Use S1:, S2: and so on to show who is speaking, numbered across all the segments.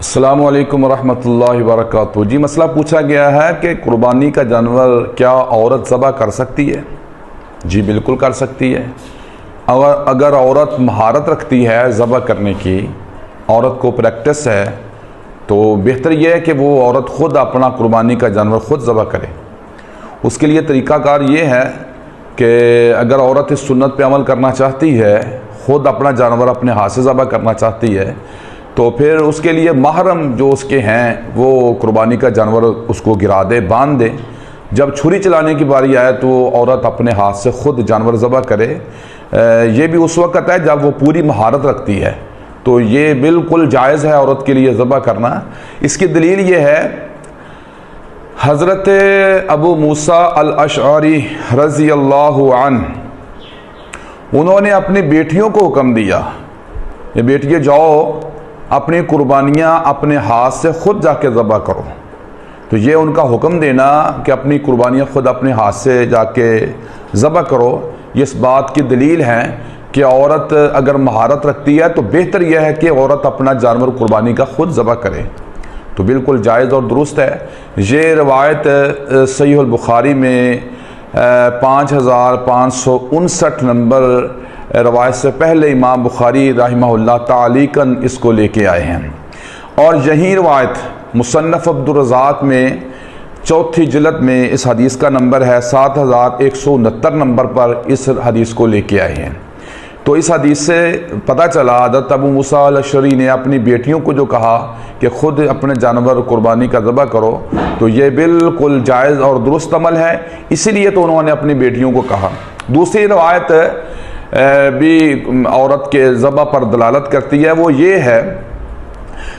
S1: السلام علیکم ورحمۃ اللہ وبرکاتہ۔ جی مسئلہ پوچھا گیا ہے کہ قربانی کا جانور کیا عورت ذبح کر سکتی ہے؟ جی بالکل کر سکتی ہے۔ اگر عورت مہارت رکھتی ہے ذبح کرنے کی، عورت کو پریکٹس ہے، تو بہتر یہ ہے کہ وہ عورت خود اپنا قربانی کا جانور خود ذبح کرے۔ اس کے لیے طریقہ کار یہ ہے کہ اگر عورت اس سنت پہ عمل کرنا چاہتی ہے، خود اپنا جانور اپنے ہاتھ سے ذبح کرنا چاہتی ہے، تو پھر اس کے لیے محرم جو اس کے ہیں وہ قربانی کا جانور اس کو گرا دے، باندھ دے۔ جب چھری چلانے کی باری آئے تو عورت اپنے ہاتھ سے خود جانور ذبح کرے۔ یہ بھی اس وقت ہے جب وہ پوری مہارت رکھتی ہے، تو یہ بالکل جائز ہے عورت کے لیے ذبح کرنا۔ اس کی دلیل یہ ہے، حضرت ابو موسیٰ الاشعری رضی اللہ عنہ، انہوں نے اپنی بیٹیوں کو حکم دیا، یہ بیٹیے جاؤ اپنی قربانیاں اپنے ہاتھ سے خود جا کے ذبح کرو۔ تو یہ ان کا حکم دینا کہ اپنی قربانیاں خود اپنے ہاتھ سے جا کے ذبح کرو، یہ اس بات کی دلیل ہے کہ عورت اگر مہارت رکھتی ہے تو بہتر یہ ہے کہ عورت اپنا جانور قربانی کا خود ذبح کرے، تو بالکل جائز اور درست ہے۔ یہ روایت صحیح البخاری میں 5559 نمبر روایت سے پہلے امام بخاری رحمہ اللہ تعلیقاً اس کو لے کے آئے ہیں، اور یہی روایت مصنف عبدالرزاق میں 4 جلد میں اس حدیث کا نمبر ہے 7169 نمبر پر اس حدیث کو لے کے آئے ہیں۔ تو اس حدیث سے پتہ چلا حضرت ابو موسیٰ الاشعری نے اپنی بیٹیوں کو جو کہا کہ خود اپنے جانور قربانی کا ذبح کرو، تو یہ بالکل جائز اور درست عمل ہے، اسی لیے تو انہوں نے اپنی بیٹیوں کو کہا۔ دوسری روایت بھی عورت کے ذبح پر دلالت کرتی ہے، وہ یہ ہے،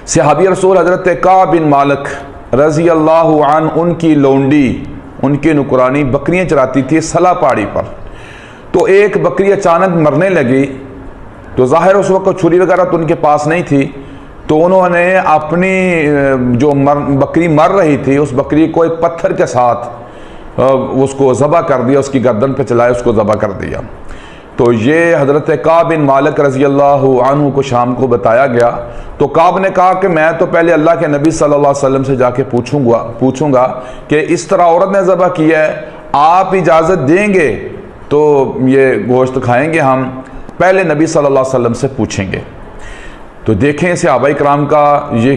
S1: صحابی رسول حضرت کعب بن مالک رضی اللہ عنہ، ان کی لونڈی، ان کی نکرانی بکریاں چراتی تھی سلا پہاڑی پر، تو ایک بکری اچانک مرنے لگی، تو ظاہر اس وقت چھری وغیرہ تو ان کے پاس نہیں تھی، تو انہوں نے اپنی جو بکری مر رہی تھی اس بکری کو ایک پتھر کے ساتھ اس کو ذبح کر دیا، اس کی گردن پہ چلائے، اس کو ذبح کر دیا۔ تو یہ حضرت کعب بن مالک رضی اللہ عنہ کو شام کو بتایا گیا، تو کعب نے کہا کہ میں تو پہلے اللہ کے نبی صلی اللہ علیہ وسلم سے جا کے پوچھوں گا کہ اس طرح عورت نے ذبح کیا ہے، آپ اجازت دیں گے تو یہ گوشت کھائیں گے، ہم پہلے نبی صلی اللہ علیہ وسلم سے پوچھیں گے۔ تو دیکھیں صحابہ کرام کا یہ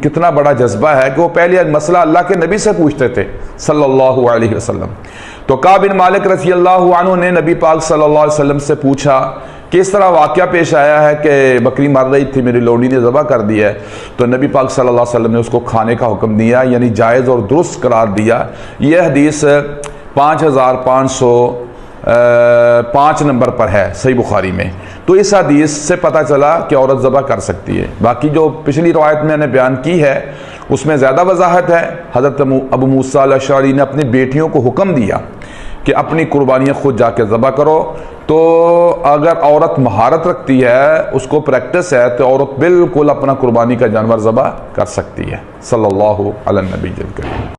S1: کتنا بڑا جذبہ ہے کہ وہ پہلے مسئلہ اللہ کے نبی سے پوچھتے تھے صلی اللہ علیہ وسلم۔ تو کعب بن مالک رضی اللہ عنہ نے نبی پاک صلی اللہ علیہ وسلم سے پوچھا کہ اس طرح واقعہ پیش آیا ہے کہ بکری مر رہی تھی، میری لونڈی نے ذبح کر دی ہے، تو نبی پاک صلی اللہ علیہ وسلم نے اس کو کھانے کا حکم دیا، یعنی جائز اور درست قرار دیا۔ یہ حدیث 5505 نمبر پر ہے صحیح بخاری میں۔ تو اس حدیث سے پتہ چلا کہ عورت ذبح کر سکتی ہے۔ باقی جو پچھلی روایت میں نے بیان کی ہے اس میں زیادہ وضاحت ہے، حضرت ابو موسیٰ الاشعری نے اپنی بیٹیوں کو حکم دیا کہ اپنی قربانیاں خود جا کے ذبح کرو۔ تو اگر عورت مہارت رکھتی ہے، اس کو پریکٹس ہے، تو عورت بالکل اپنا قربانی کا جانور ذبح کر سکتی ہے۔ صلی اللہ علی النبی الکریم۔